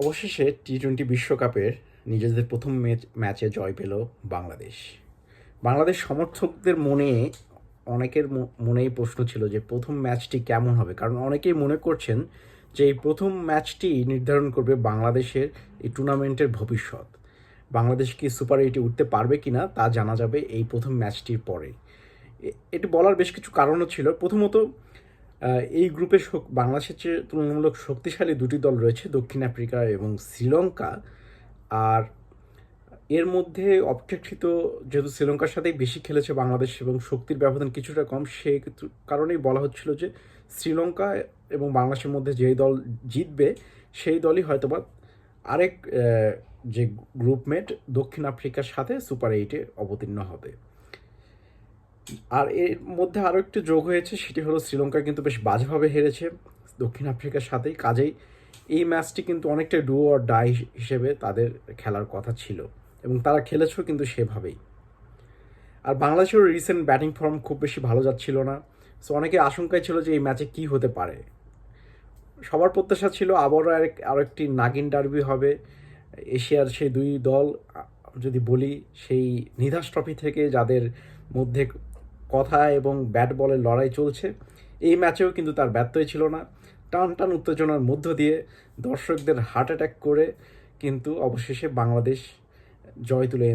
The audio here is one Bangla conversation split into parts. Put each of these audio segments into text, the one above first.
অবশেষে টি-20 বিশ্বকাপের নিজেদের প্রথম ম্যাচে জয় পেল বাংলাদেশ। বাংলাদেশ সমর্থকদের মনে অনেকের মনেই প্রশ্ন ছিল যে প্রথম ম্যাচটি কেমন হবে, কারণ অনেকেই মনে করছেন যে এই প্রথম ম্যাচটি নির্ধারণ করবে বাংলাদেশের এই টুর্নামেন্টের ভবিষ্যৎ। বাংলাদেশ কি সুপার এইটে উঠতে পারবে কিনা তা জানা যাবে এই প্রথম ম্যাচটির পরে। এটি বলার বেশ কিছু কারণও ছিল। প্রথমত, এই গ্রুপে বাংলাদেশের চেয়ে তুলনামূলক শক্তিশালী দুটি দল রয়েছে, দক্ষিণ আফ্রিকা এবং শ্রীলঙ্কা। আর এর মধ্যে অপেক্ষাকৃত যেহেতু শ্রীলঙ্কার সাথেই বেশি খেলেছে বাংলাদেশ এবং শক্তির ব্যবধান কিছুটা কম, সেই কারণেই বলা হচ্ছিল যে শ্রীলঙ্কা এবং বাংলাদেশের মধ্যে যেই দল জিতবে সেই দলই হয়তোবা আরেক যে গ্রুপমেট দক্ষিণ আফ্রিকার সাথে সুপার এইটে অবতীর্ণ হবে। আর এর মধ্যে আরও একটি যোগ হয়েছে, সেটি হলো শ্রীলঙ্কা কিন্তু বেশ বাজেভাবে হেরেছে দক্ষিণ আফ্রিকার সাথেই। কাজেই এই ম্যাচটি কিন্তু অনেকটা ডু অর ডাই হিসেবে তাদের খেলার কথা ছিল এবং তারা খেলেছেও কিন্তু সেভাবেই। আর বাংলাদেশেরও রিসেন্ট ব্যাটিং ফর্ম খুব বেশি ভালো যাচ্ছিল না, সো অনেকে আশঙ্কায় ছিল যে এই ম্যাচে কী হতে পারে। সবার প্রত্যাশা ছিল আবারও আরও একটি নাগিন ডার্বি হবে। এশিয়ার সেই দুই দল, যদি বলি সেই নিধাস ট্রফি থেকে যাদের মধ্যে কথা এবং ব্যাট বলের লড়াই চলছে, এই ম্যাচেও কিন্তু তার ব্যত্যয় ছিল না। টান টান উত্তেজনার মধ্য দিয়ে দর্শকদের হার্ট অ্যাটাক করে কিন্তু অবশেষে বাংলাদেশ জয় তুলে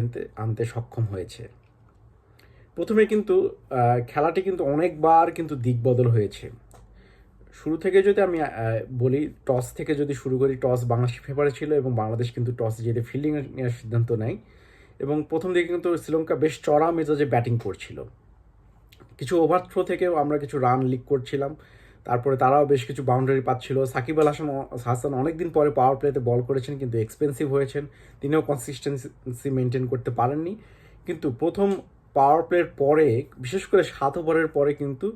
আনতে সক্ষম হয়েছে। প্রথমে কিন্তু খেলাটি কিন্তু অনেকবার কিন্তু দিকবদল হয়েছে। শুরু থেকে যদি আমি বলি, টস থেকে যদি শুরু করি, টস বাংলাদেশ ফেভারে ছিল এবং বাংলাদেশ কিন্তু টস জিতে ফিল্ডিং নেওয়ার সিদ্ধান্ত নেয় এবং প্রথম দিকে কিন্তু শ্রীলঙ্কা বেশ চড়া মেজাজে ব্যাটিং করছিল। কিছু ওভার থ্রো থেকেও আমরা কিছু রান লিক করছিলাম, তারপরে তারাও বেশ কিছু বাউন্ডারি পাচ্ছিল। সাকিব আল হাসান অনেকদিন পরে পাওয়ার প্লেতে বল করেছেন, কিন্তু এক্সপেন্সিভ হয়েছেন, তিনিও কনসিস্টেন্সি মেনটেন করতে পারেননি। কিন্তু প্রথম পাওয়ার প্লের পরে, বিশেষ করে 7 ওভারের পরে কিন্তু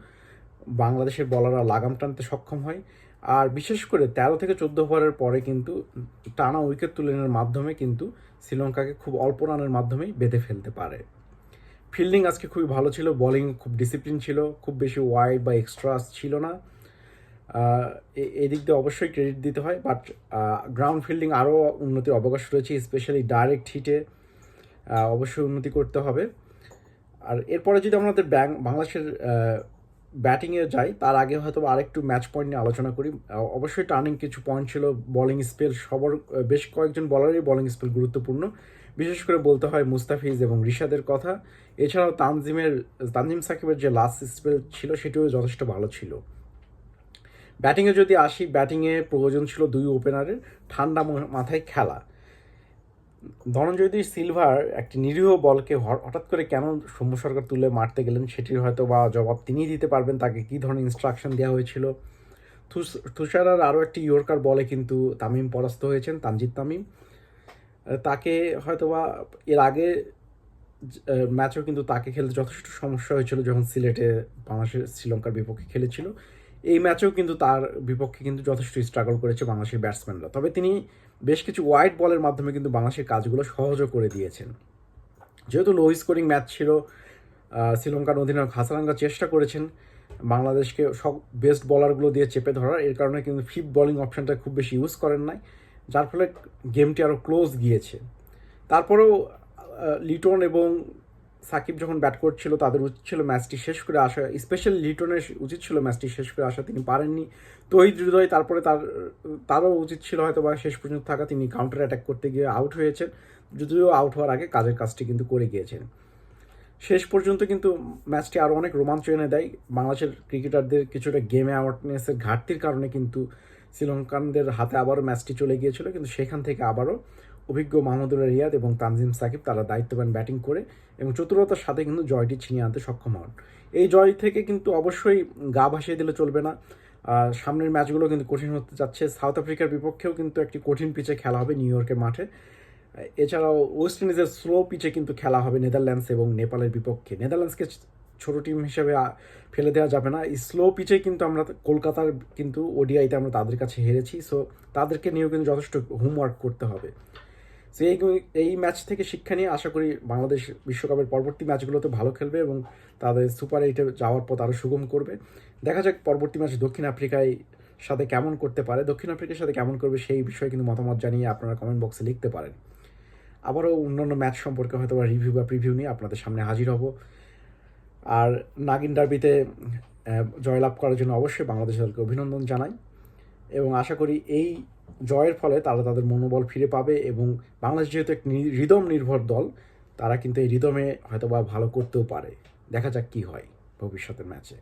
বাংলাদেশের বলাররা লাগাম টানতে সক্ষম হয়। আর বিশেষ করে 13 থেকে 14 ওভারের পরে কিন্তু টানা উইকেট তুলে নেওয়ার মাধ্যমে কিন্তু শ্রীলঙ্কাকে খুব অল্প রানের মাধ্যমেই বেঁধে ফেলতে পারে। ফিল্ডিং আজকে খুবই ভালো ছিল, বোলিং খুব ডিসিপ্লিন ছিল, খুব বেশি ওয়াইড বা এক্সট্রাস ছিল না। এদিক দিয়ে অবশ্যই ক্রেডিট দিতে হয়, বাট গ্রাউন্ড ফিল্ডিং আরও উন্নতির অবকাশ রয়েছে, স্পেশালি ডাইরেক্ট হিটে অবশ্যই উন্নতি করতে হবে। আর এরপরে যদি আমাদের বাংলাদেশের ব্যাটিংয়ে যাই, তার আগে হয়তো আরেকটু ম্যাচ পয়েন্ট নিয়ে আলোচনা করি। অবশ্যই টার্নিং কিছু পয়েন্ট ছিল। বোলিং স্পেল, সবার বেশ কয়েকজন বলারই বোলিং স্পেল গুরুত্বপূর্ণ, বিশেষ করে বলতে হয় মুস্তাফিজ এবং রিশাদের কথা। এছাড়াও তানজিম সাকিবের যে লাস্ট স্পেল ছিল সেটিও যথেষ্ট ভালো ছিল। ব্যাটিংয়ে যদি আসি, ব্যাটিংয়ে প্রয়োজন ছিল দুই ওপেনারের ঠান্ডা মাথায় খেলা। ধনঞ্জয় সিলভার একটি নিরীহ বলকে হঠাৎ করে কেন সৌম্য সরকার তুলে মারতে গেলেন সেটির হয়তো বা জবাব তিনিই দিতে পারবেন, তাকে কী ধরনের ইনস্ট্রাকশন দেওয়া হয়েছিল। তুষারার আরও একটি ইয়র্কার বলে কিন্তু তামিম পরাস্ত হয়েছেন, তানজিদ তামিম। তাকে হয়তোবা এর আগে ম্যাচও কিন্তু তাকে খেলতে যথেষ্ট সমস্যা হয়েছিল যখন সিলেটে বাংলাদেশের শ্রীলঙ্কার বিপক্ষে খেলেছিল। এই ম্যাচেও কিন্তু তার বিপক্ষে কিন্তু যথেষ্ট স্ট্রাগল করেছে বাংলাদেশের ব্যাটসম্যানরা, তবে তিনি বেশ কিছু ওয়াইড বলের মাধ্যমে কিন্তু বাংলাদেশের কাজগুলো সহজও করে দিয়েছেন। যেহেতু লো স্কোরিং ম্যাচ ছিল, শ্রীলঙ্কার অধিনায়ক হাসারাঙ্গা চেষ্টা করেছেন বাংলাদেশকে সব বেস্ট বলারগুলো দিয়ে চেপে ধরার। এর কারণে কিন্তু ফিফথ বোলিং অপশানটা খুব বেশি ইউজ করেন নাই, যার ফলে গেমটি আরও ক্লোজ গিয়েছে। তারপরেও লিটন এবং সাকিব যখন ব্যাট করছিল তাদের উচিত ছিল ম্যাচটি শেষ করে আসা, স্পেশালি লিটনের উচিত ছিল ম্যাচটি শেষ করে আসা, তিনি পারেননি। তহিদ হৃদয় তারপরে তারও উচিত ছিল হয়তো বা শেষ পর্যন্ত থাকা, তিনি কাউন্টার অ্যাটাক করতে গিয়ে আউট হয়েছেন, যদিও আউট হওয়ার আগে কাজের কাজটি কিন্তু করে গিয়েছেন। শেষ পর্যন্ত কিন্তু ম্যাচটি আরও অনেক রোমাঞ্চ এনে দেয়। বাংলাদেশের ক্রিকেটারদের কিছুটা গেম অ্যাওয়ারনেসের ঘাটতির কারণে কিন্তু শ্রীলঙ্কানদের হাতে আবারও ম্যাচটি চলে গিয়েছিল, কিন্তু সেখান থেকে আবারও অভিজ্ঞ মাহমুদুল্লাহ রিয়াদ এবং তানজিম সাকিব তারা দায়িত্ববান ব্যাটিং করে এবং চতুরতার সাথে কিন্তু জয়টি ছিনিয়ে আনতে সক্ষম হন। এই জয় থেকে কিন্তু অবশ্যই গা ভাসিয়ে দিলে চলবে না, সামনের ম্যাচগুলো কিন্তু কঠিন হতে যাচ্ছে। সাউথ আফ্রিকার বিপক্ষেও কিন্তু একটি কঠিন পিচে খেলা হবে নিউ ইয়র্কের মাঠে। এছাড়াও ওয়েস্ট ইন্ডিজের স্লো পিচে কিন্তু খেলা হবে নেদারল্যান্ডস এবং নেপালের বিপক্ষে। নেদারল্যান্ডসকে ছোট টিম হিসেবে ফেলে দেওয়া যাবে না। এই স্লো পিচে কিন্তু আমরা কলকাতার কিন্তু ওডিআইতে আমরা তাদের কাছে হেরেছি, সো তাদেরকে নিয়েও কিন্তু যথেষ্ট হোমওয়ার্ক করতে হবে। সো এই ম্যাচ থেকে শিক্ষা নিয়ে আশা করি বাংলাদেশ বিশ্বকাপের পরবর্তী ম্যাচগুলোতে ভালো খেলবে এবং তাদের সুপার এইটে যাওয়ার পথ আরও সুগম করবে। দেখা যাক পরবর্তী ম্যাচ দক্ষিণ আফ্রিকায় সাথে কেমন করতে পারে, দক্ষিণ আফ্রিকার সাথে কেমন করবে সেই বিষয়ে কিন্তু মতামত জানিয়ে আপনারা কমেন্ট বক্সে লিখতে পারেন। আবারও অন্যান্য ম্যাচ সম্পর্কে হয়তো বা রিভিউ বা প্রিভিউ নিয়ে আপনাদের সামনে হাজির হব। আর নাগিন ডার্বিতে জয়লাভ করার জন্য অবশ্যই বাংলাদেশ দলকে অভিনন্দন জানাই এবং আশা করি এই জয়ের ফলে তারা তাদের মনোবল ফিরে পাবে এবং বাংলাদেশ যেহেতু এক রিদম নির্ভর দল, তারা কিন্তু এই রিদমে হয়তো বা ভালো করতেও পারে। দেখা যাক কী হয় ভবিষ্যতের ম্যাচে।